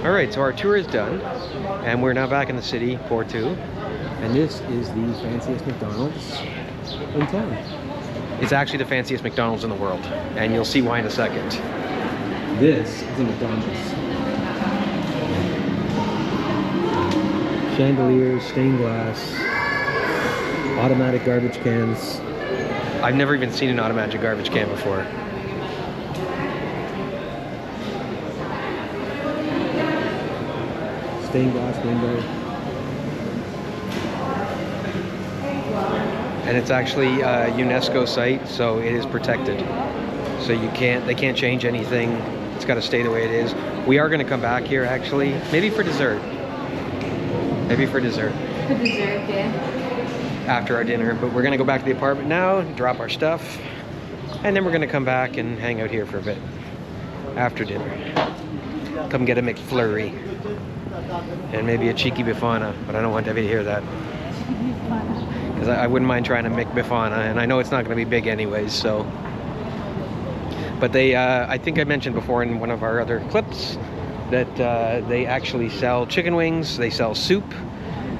All right, so our tour is done, and we're now back in the city, Porto. And this is the fanciest McDonald's in town. It's actually the fanciest McDonald's in the world, and you'll see why in a second. This is a McDonald's. Chandeliers, stained glass, automatic garbage cans. I've never even seen an automatic garbage can before. Stained glass window. And it's actually a UNESCO site, so it is protected. So they can't change anything. It's got to stay the way it is. We are going to come back here actually, maybe for dessert. Maybe for dessert. For dessert, yeah. After our dinner, but we're going to go back to the apartment now, drop our stuff, and then we're going to come back and hang out here for a bit after dinner. Come get a McFlurry and maybe a cheeky Bifana, but I don't want Debbie to hear that. Because I wouldn't mind trying a McBifana, and I know it's not going to be big anyways, so. But they, I think I mentioned before in one of our other clips that they actually sell chicken wings, they sell soup,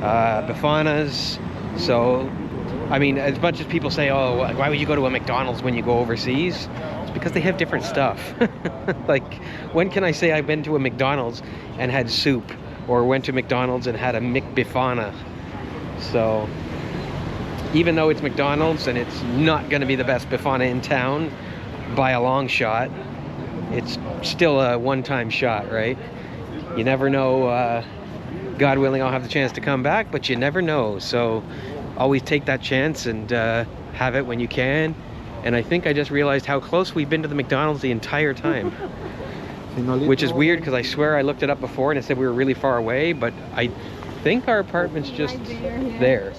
Bifanas. So, I mean, as much as people say, oh, why would you go to a McDonald's when you go overseas? It's because they have different stuff. Like, when can I say I've been to a McDonald's and had soup, or went to McDonald's and had a McBifana? So, even though it's McDonald's and it's not going to be the best Bifana in town by a long shot, it's still a one-time shot, right? You never know. God willing, I'll have the chance to come back, but you never know. So always take that chance and have it when you can. And I think I just realized how close we've been to the McDonald's the entire time. Which is weird because I swear I looked it up before and it said we were really far away, but I think our apartment's just there.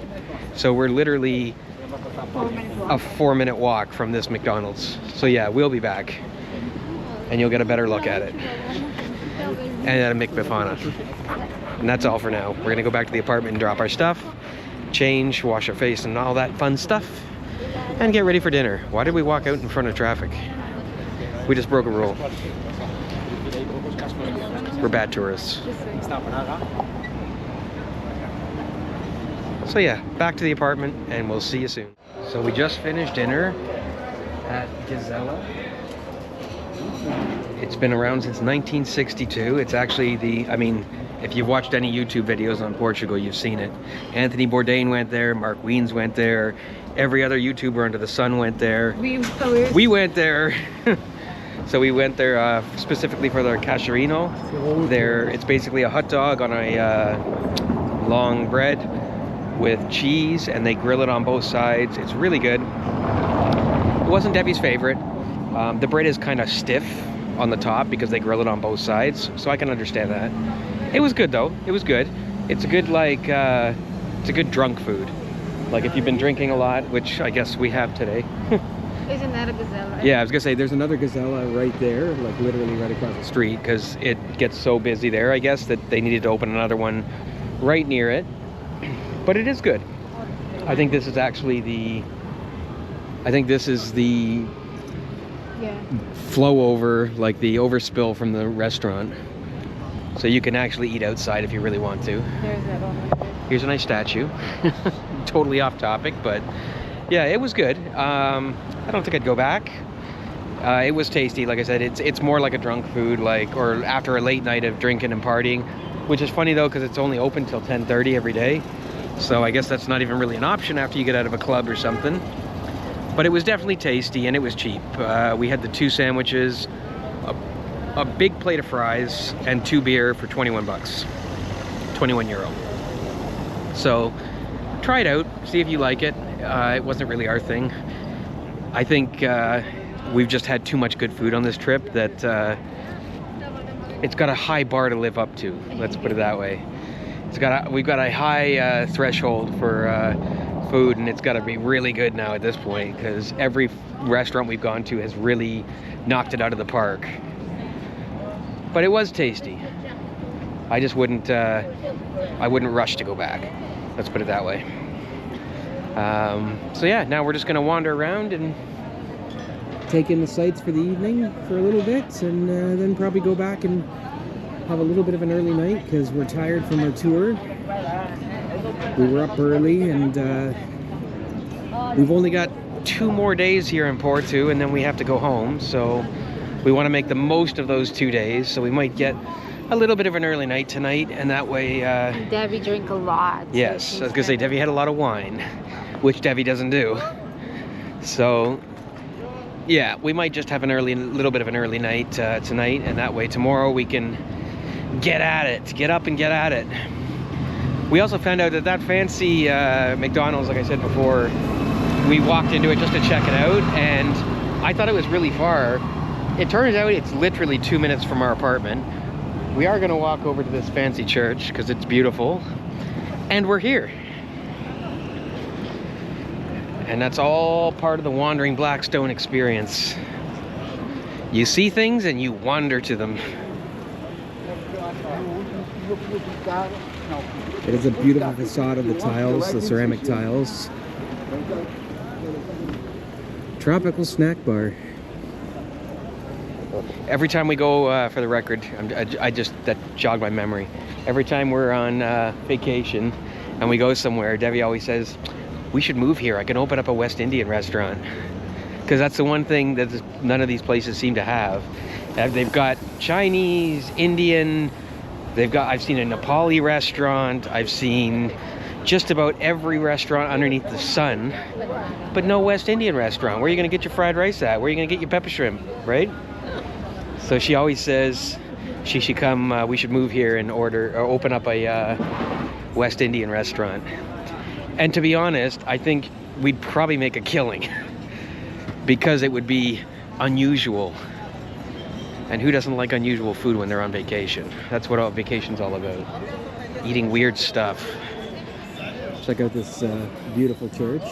So we're literally a 4-minute walk from this McDonald's. So yeah, we'll be back. And you'll get a better look at it. And at a McBifana. And that's all for now. We're gonna go back to the apartment and drop our stuff, change, wash our face and all that fun stuff, and get ready for dinner. Why did we walk out in front of traffic? We just broke a rule. We're bad tourists. So yeah, back to the apartment and we'll see you soon. So we just finished dinner at Gazella. It's been around since 1962. It's actually if you've watched any YouTube videos on Portugal, you've seen it. Anthony Bourdain went there, Mark Wiens went there, every other YouTuber under the sun went there. We went there. So we went there specifically for their cachorrino. It's basically a hot dog on a long bread with cheese, and they grill it on both sides. It's really good. It wasn't Debbie's favorite. The bread is kind of stiff on the top because they grill it on both sides, so I can understand that. It was good though. It was good. It's a good it's a good drunk food. Like if you've been drinking a lot, which I guess we have today. Isn't that a Gazella? Yeah, I was gonna say there's another Gazella right there, like literally right across the street, because it gets so busy there, I guess, that they needed to open another one right near it. But it is good. I think this is actually the flow over, like the overspill from the restaurant. So you can actually eat outside if you really want to. There's that one right there. Here's a nice statue. Totally off topic, but yeah, it was good. I don't think I'd go back. It was tasty. Like I said, it's more like a drunk food, or after a late night of drinking and partying, which is funny though, because it's only open till 10:30 every day. So I guess that's not even really an option after you get out of a club or something. But it was definitely tasty and it was cheap. We had the 2 sandwiches, a big plate of fries, and 2 beer for 21 bucks. 21 euro. So try it out, see if you like it. It wasn't really our thing. I think we've just had too much good food on this trip that it's got a high bar to live up to. Let's put it that way. We've got a high threshold for food, and it's got to be really good now at this point, because every restaurant we've gone to has really knocked it out of the park. But it was tasty. I just wouldn't rush to go back. Let's put it that way. So yeah, now we're just gonna wander around and take in the sights for the evening for a little bit, and then probably go back and have a little bit of an early night because we're tired from our tour. We were up early, and We've only got 2 more days here in Porto, and then we have to go home. So we want to make the most of those 2 days. So we might get a little bit of an early night tonight, and that way... Debbie drank a lot. Yes, I was going to say, Debbie had a lot of wine, which Debbie doesn't do. So, yeah, we might just have little bit of an early night tonight, and that way tomorrow we can get at it, get up and get at it. We also found out that fancy McDonald's, like I said before, we walked into it just to check it out, and I thought it was really far. It turns out it's literally 2 minutes from our apartment. We are going to walk over to this fancy church because it's beautiful, and we're here. And that's all part of the Wandering Blackstone experience. You see things and you wander to them. it is a beautiful facade of the tiles, the ceramic tiles. Tropical snack bar. Every time we go, for the record, that jogged my memory. Every time we're on vacation and we go somewhere, Debbie always says, we should move here. I can open up a West Indian restaurant. Because that's the one thing that none of these places seem to have. They've got Chinese, Indian, I've seen a Nepali restaurant, I've seen just about every restaurant underneath the sun, but no West Indian restaurant. Where are you going to get your fried rice at? Where are you going to get your pepper shrimp, right? So she always says she should come, we should move here and open up a West Indian restaurant. And to be honest, I think we'd probably make a killing because it would be unusual. And who doesn't like unusual food when they're on vacation? That's what vacation's all about. Eating weird stuff. Check out this beautiful church.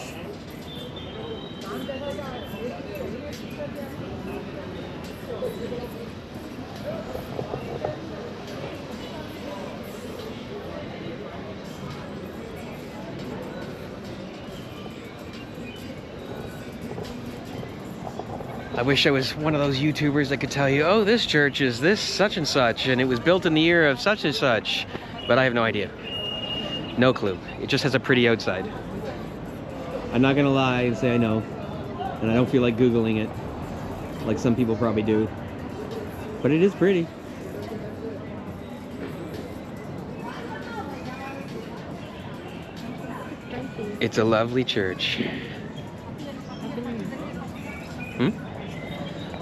I wish I was one of those YouTubers that could tell you, oh, this church is this such and such, and it was built in the year of such and such. But I have no idea. No clue. It just has a pretty outside. I'm not gonna lie and say I know, and I don't feel like Googling it, like some people probably do. But it is pretty. It's a lovely church.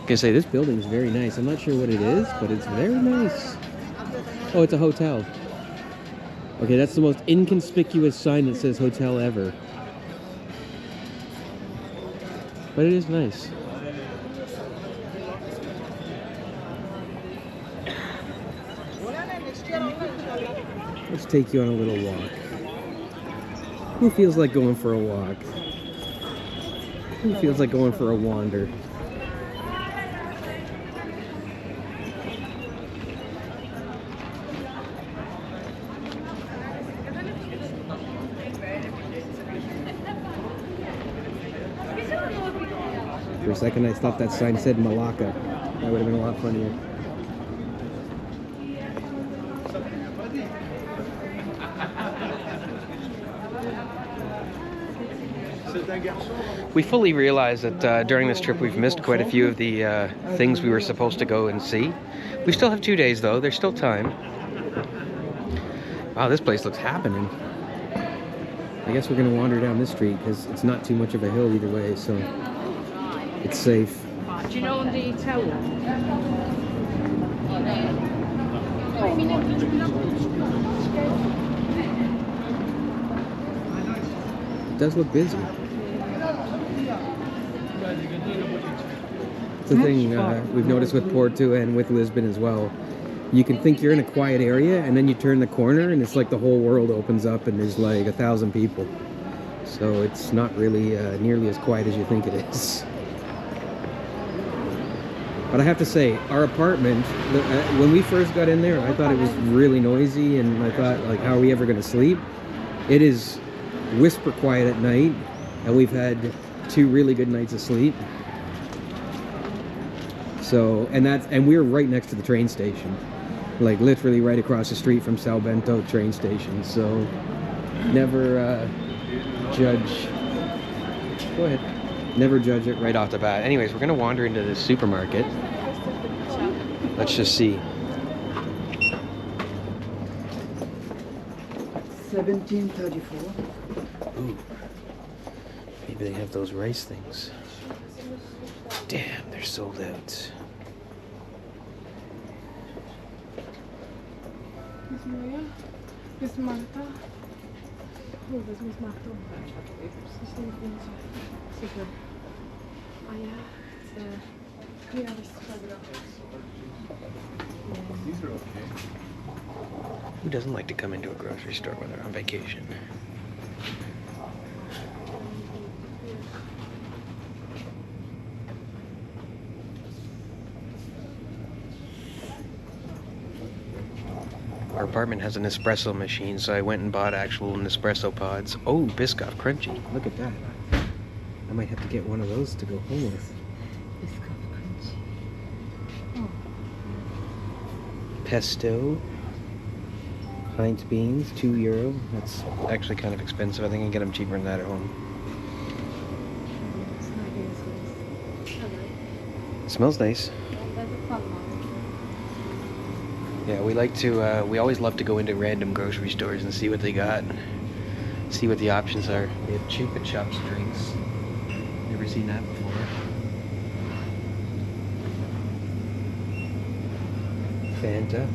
I was gonna say, this building is very nice. I'm not sure what it is, but it's very nice. Oh, it's a hotel. Okay, that's the most inconspicuous sign that says hotel ever. But it is nice. Let's take you on a little walk. Who feels like going for a walk? Who feels like going for a wander? For a second I thought that sign said Malacca. That would have been a lot funnier. We fully realize that during this trip we've missed quite a few of the things we were supposed to go and see. We still have 2 days though, there's still time. Wow, this place looks happening. I guess we're gonna wander down this street because it's not too much of a hill either way, so it's safe. Do you know the tower? It does look busy. It's the thing we've noticed with Porto and with Lisbon as well. You can think you're in a quiet area, and then you turn the corner, and it's like the whole world opens up, and there's like 1,000 people. So it's not really nearly as quiet as you think it is. But I have to say, our apartment, when we first got in there, I thought it was really noisy, and I thought, like, how are we ever going to sleep? It is whisper quiet at night, and we've had 2 really good nights of sleep. So, and we're right next to the train station. like literally right across the street from Sal Bento train station. So never judge. Go ahead. Never judge it Right off the bat. Anyways, we're gonna wander into this supermarket. Let's just see. 1734. Ooh. Maybe they have those rice things. Damn, they're sold out. Miss Maria, Miss Marta. Oh, das ist Miss Marta. Super. Ah ja, ja, das ist These are okay. Who doesn't like to come into a grocery store when they're on vacation? Our apartment has an espresso machine, so I went and bought actual Nespresso pods. Oh, Biscoff Crunchy. Look at that. I might have to get one of those to go home with. Pesto. Pint beans, €2. That's actually kind of expensive. I think I can get them cheaper than that at home. It smells nice. Yeah, we like to, we always love to go into random grocery stores and see what they got. See what the options are. They have Chupa Chups drinks. Never seen that before. Fanta.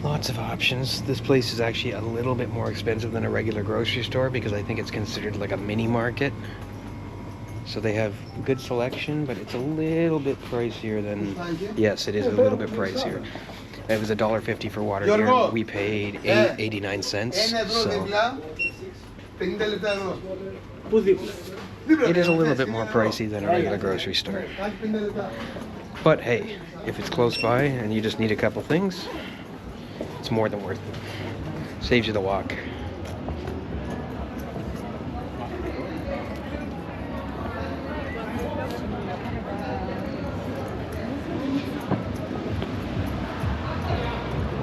Lots of options. This place is actually a little bit more expensive than a regular grocery store because I think it's considered like a mini market. So they have good selection, but it's a little bit pricier than... Yes, it is a little bit pricier. It was $1.50 for water here. We paid 89 cents. So it is a little bit more pricey than a regular grocery store. But hey, if it's close by and you just need a couple things, it's more than worth it. Saves you the walk.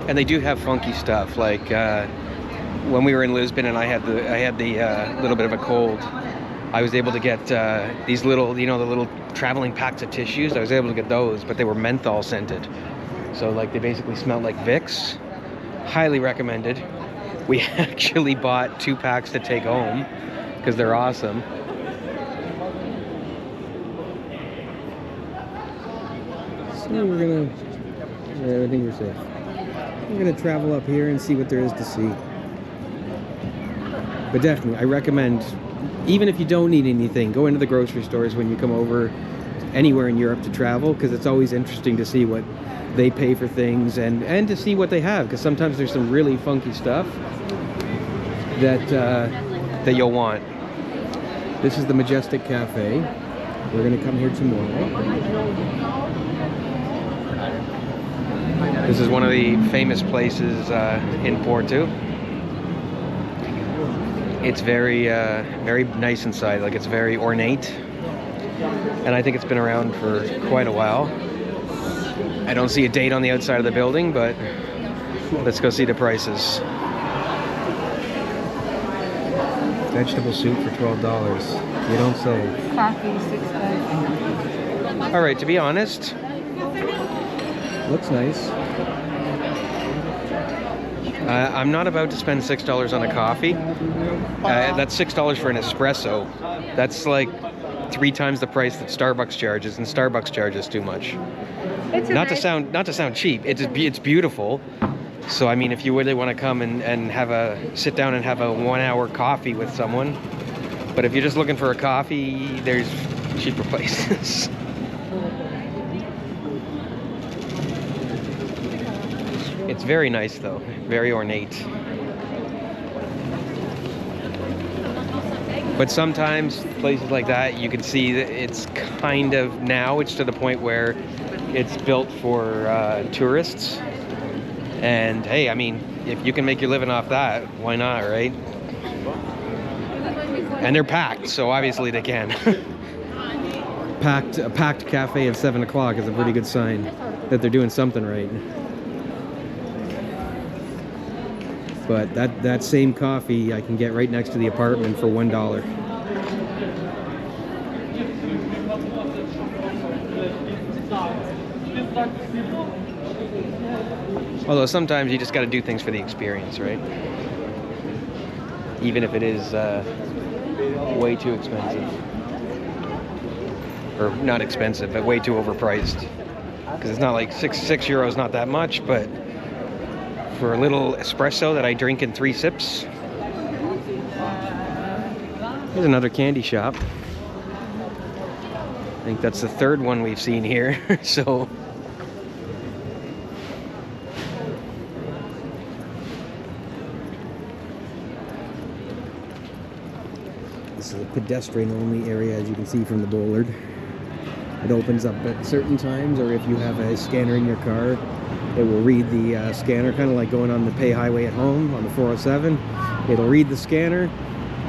And they do have funky stuff. Like when we were in Lisbon and I had the little bit of a cold, I was able to get these little, the little traveling packs of tissues. I was able to get those, but they were menthol scented. So like they basically smelled like Vicks. Highly recommended. We actually bought 2 packs to take home because they're awesome. So we're gonna, I think we're safe. We're gonna travel up here and see what there is to see. But definitely, I recommend, even if you don't need anything, go into the grocery stores when you come over anywhere in Europe to travel, because it's always interesting to see what they pay for things and to see what they have, because sometimes there's some really funky stuff that you'll want. This is the Majestic Cafe. We're gonna come here tomorrow. This is one of the famous places in Porto. It's very, very nice inside. Like, it's very ornate, and I think it's been around for quite a while. I don't see a date on the outside of the building, but let's go see the prices. Vegetable soup for $12. You don't say. Coffee, $6. All right, to be honest, Looks nice. I'm not about to spend $6 on a coffee. That's $6 for an espresso. That's like 3 times the price that Starbucks charges, and Starbucks charges too much. It's Not to sound cheap. It's beautiful. So I mean, if you really want to come and sit down and have a 1-hour coffee with someone, but if you're just looking for a coffee, there's cheaper places. It's very nice though, very ornate. But sometimes places like that, you can see that it's kind of, now it's to the point where it's built for tourists. And hey, I mean, if you can make your living off that, why not, right? And they're packed, so obviously they can. a packed cafe at 7 o'clock is a pretty good sign that they're doing something right. But that same coffee I can get right next to the apartment for $1. Although sometimes you just got to do things for the experience, right? Even if it is way too expensive. Or not expensive, but way too overpriced. Because it's not like six euros, not that much, but for a little espresso that I drink in 3 sips. Here's another candy shop. I think that's the 3rd one we've seen here, so. This is a pedestrian-only area, as you can see from the bollard. It opens up at certain times, or if you have a scanner in your car, it will read the scanner, kind of like going on the pay highway at home on the 407. It'll read the scanner,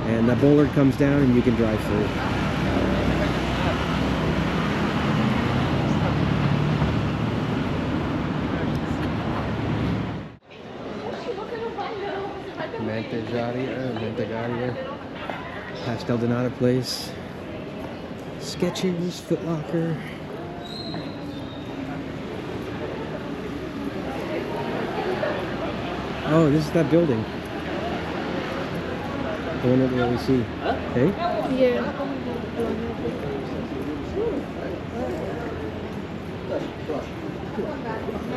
and the bollard comes down, and you can drive through. Mantegaria, Pastel Donata Place, Skechers, Foot Locker. Oh, this is that building. The one that we always see. Hey? Yeah.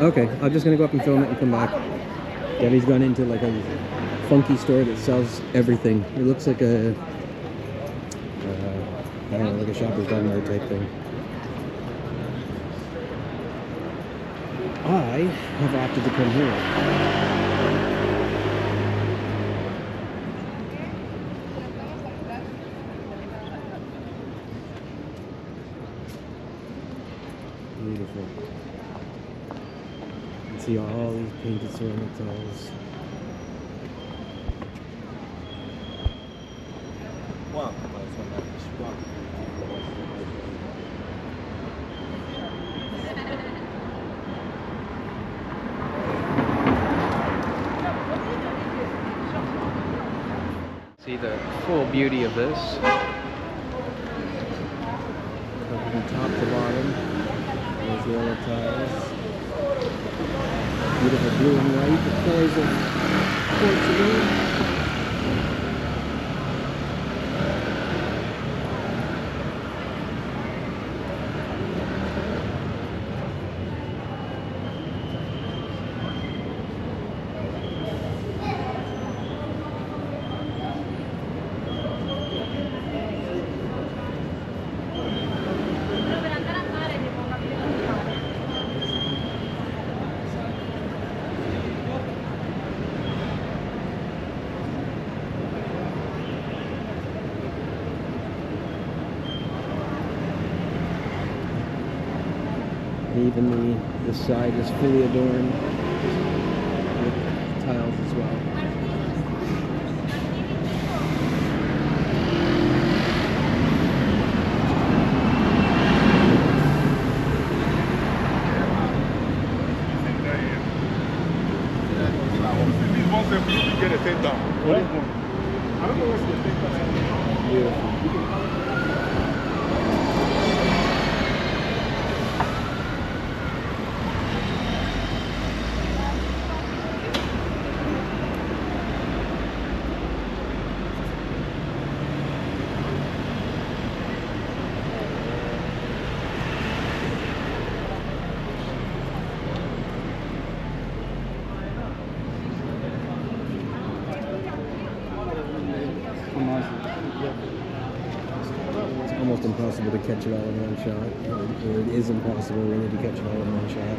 Okay, I'm just gonna go up and film it and come back. Debbie's gone into like a funky store that sells everything. It looks like a, I don't know, like a Shoppers Drug Mart type thing. I have opted to come here. Beautiful. You can see all these painted ceramic tiles. See the full beauty of this. From top to bottom. There's the other tiles. Beautiful blue and white. The colors of Portugal. Even the side is fully adorned with tiles as well. Beautiful. It's almost impossible to catch it all in one shot, or it is impossible really to catch it all in one shot.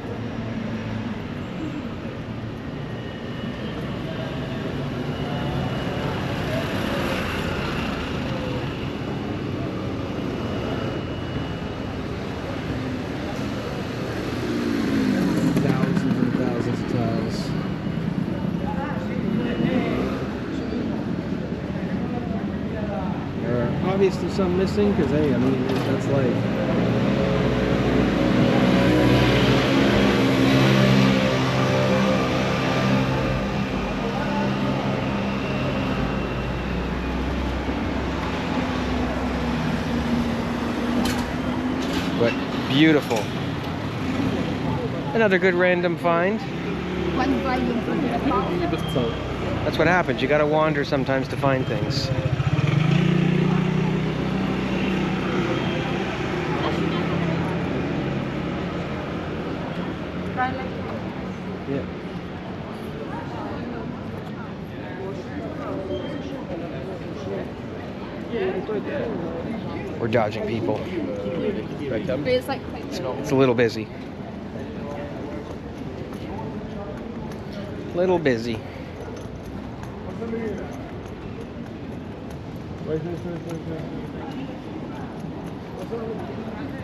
Thousands and thousands of tiles. nice there's some missing, because hey, I mean, that's life. But beautiful. Another good random find. That's what happens. You gotta wander sometimes to find things. Yeah. We're dodging people. It's like It's a little busy. Little busy.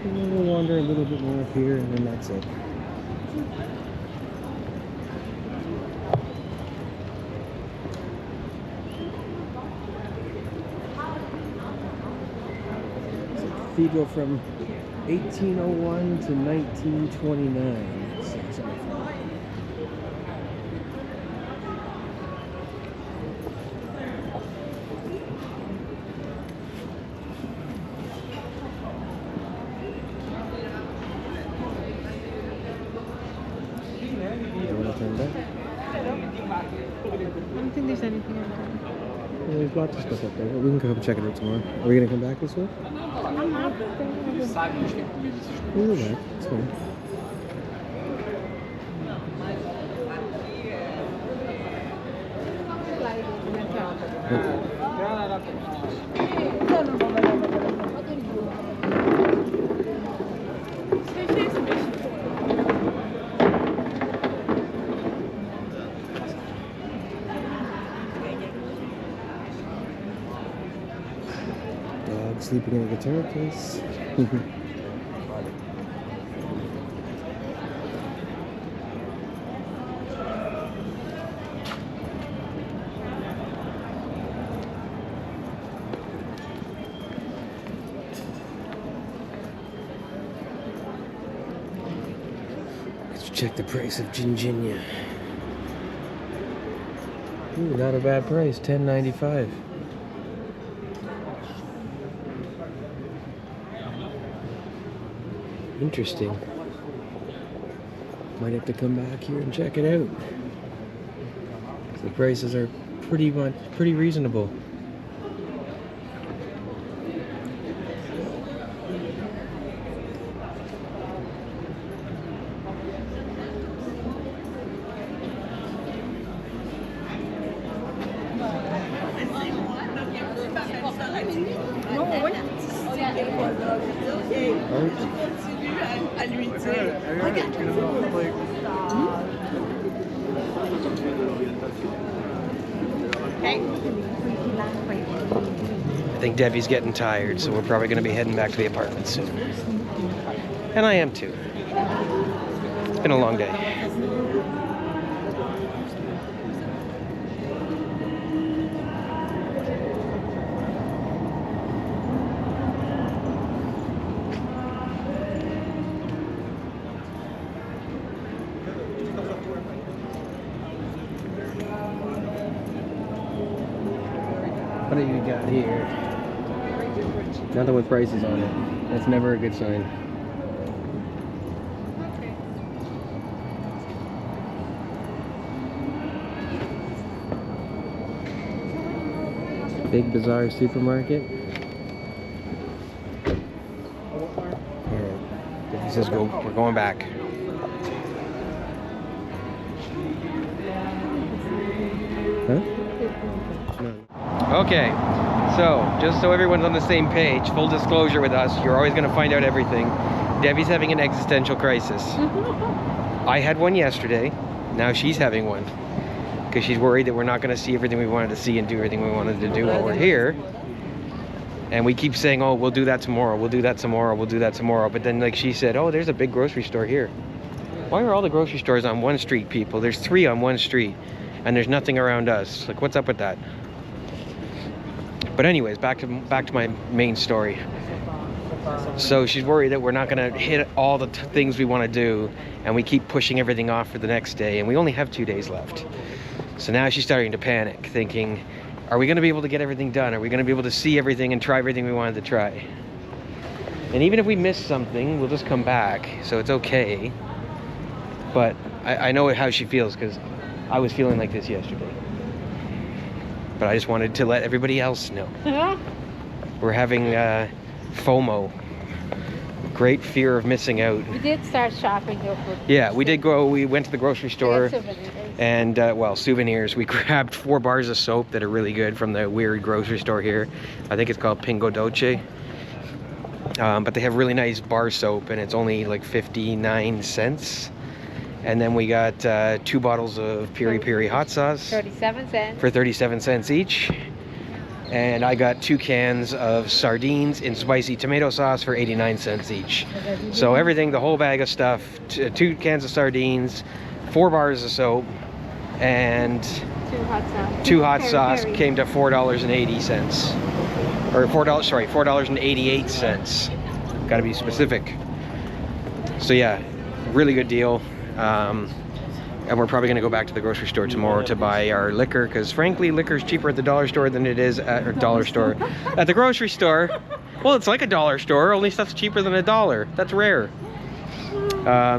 We'll wander a little bit more up here, and then that's it. It's a cathedral from 1801 to 1929. It says on the front. You want to turn back? I don't think there's anything on there. Well, there's lots of stuff up there. We can come check it out tomorrow. Are we gonna come back this way? We'll go back. It's fine. Okay. Dog sleeping in a guitar case. Let's check the price of Ginginia. Ooh, not a bad price, $10.95. Interesting. Might have to come back here and check it out. The prices are pretty reasonable. I think Debbie's getting tired, so we're probably going to be heading back to the apartment soon. And I am too. It's been a long day. What do you got here? Nothing with prices on it. That's never a good sign. Big Bazaar supermarket. Alright. He says go. We're going back. Huh? Okay, so just so everyone's on the same page, full disclosure with us, you're always going to find out everything. Debbie's having an existential crisis. I had one yesterday, now she's having one. Because she's worried that we're not going to see everything we wanted to see and do everything we wanted to do while we're here. And we keep saying, oh, we'll do that tomorrow, we'll do that tomorrow, we'll do that tomorrow. But then like she said, oh, there's a big grocery store here. Why are all the grocery stores on one street, people? There's 3 on one street, and there's nothing around us. Like, what's up with that? But anyways, back to my main story. So she's worried that we're not going to hit all the things we want to do, and we keep pushing everything off for the next day, and we only have 2 days left. So now she's starting to panic, thinking, are we going to be able to get everything done? Are we going to be able to see everything and try everything we wanted to try? And even if we miss something, we'll just come back, so it's okay. But I know how she feels, because I was feeling like this yesterday. But I just wanted to let everybody else know. We're having FOMO. Great fear of missing out. We did start shopping though. Yeah, we did go. We went to the grocery store. Souvenirs. And, well, souvenirs. We grabbed 4 bars of soap that are really good from the weird grocery store here. I think it's called Pingo Dolce. But they have really nice bar soap, and it's only like 59 cents. And then we got 2 bottles of Piri Piri hot sauce 37 cents. for 37 cents each. And I got 2 cans of sardines in spicy tomato sauce for 89 cents each. So everything, the whole bag of stuff, 2 cans of sardines, 4 bars of soap, and 2 hot sauce came to $4.80. Or $4.88. Got to be specific. So yeah, really good deal. And we're probably going to go back to the grocery store tomorrow to buy our liquor, because frankly, liquor is cheaper at the dollar store than it is at at the grocery store. Well, it's like a dollar store, only stuff's cheaper than $1. That's rare.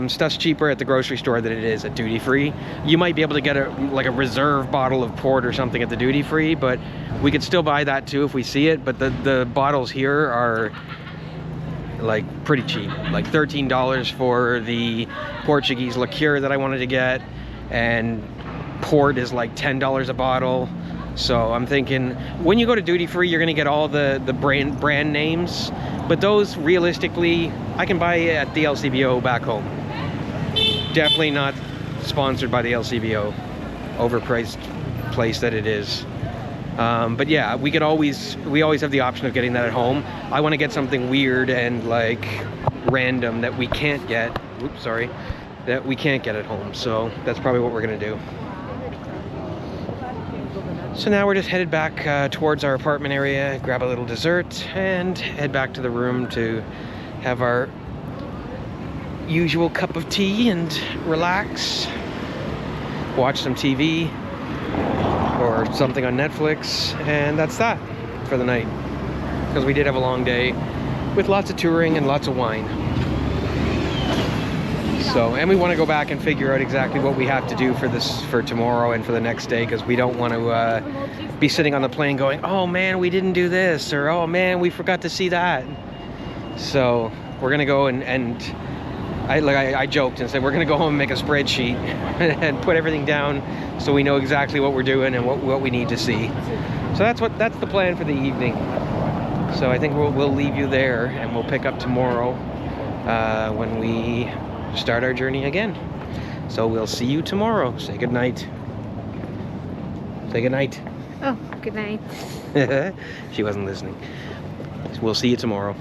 Stuff's cheaper at the grocery store than it is at duty free. You might be able to get a reserve bottle of port or something at the duty free, but we could still buy that too if we see it. But the bottles here are like pretty cheap, like $13 for the Portuguese liqueur that I wanted to get, and port is like $10 a bottle. So I'm thinking, when you go to duty free, you're gonna get all the brand names, but those realistically I can buy at the LCBO back home. Definitely not sponsored by the LCBO, overpriced place that it is. But yeah, we always have the option of getting that at home. I want to get something weird and like random that we can't get. Oops, sorry. That we can't get at home. So that's probably what we're gonna do. So now we're just headed back towards our apartment area, grab a little dessert, and head back to the room to have our usual cup of tea and relax, watch some TV or something on Netflix, and that's that for the night, because we did have a long day with lots of touring and lots of wine. So, and we want to go back and figure out exactly what we have to do for tomorrow and for the next day, because we don't want to be sitting on the plane going, oh man, we didn't do this, or oh man, we forgot to see that. So we're gonna go and I joked and said we're gonna go home and make a spreadsheet and put everything down so we know exactly what we're doing and what we need to see. So that's the plan for the evening. So I think we'll leave you there, and we'll pick up tomorrow when we start our journey again. So we'll see you tomorrow. Say good night. Say good night. Oh, good night. She wasn't listening. We'll see you tomorrow.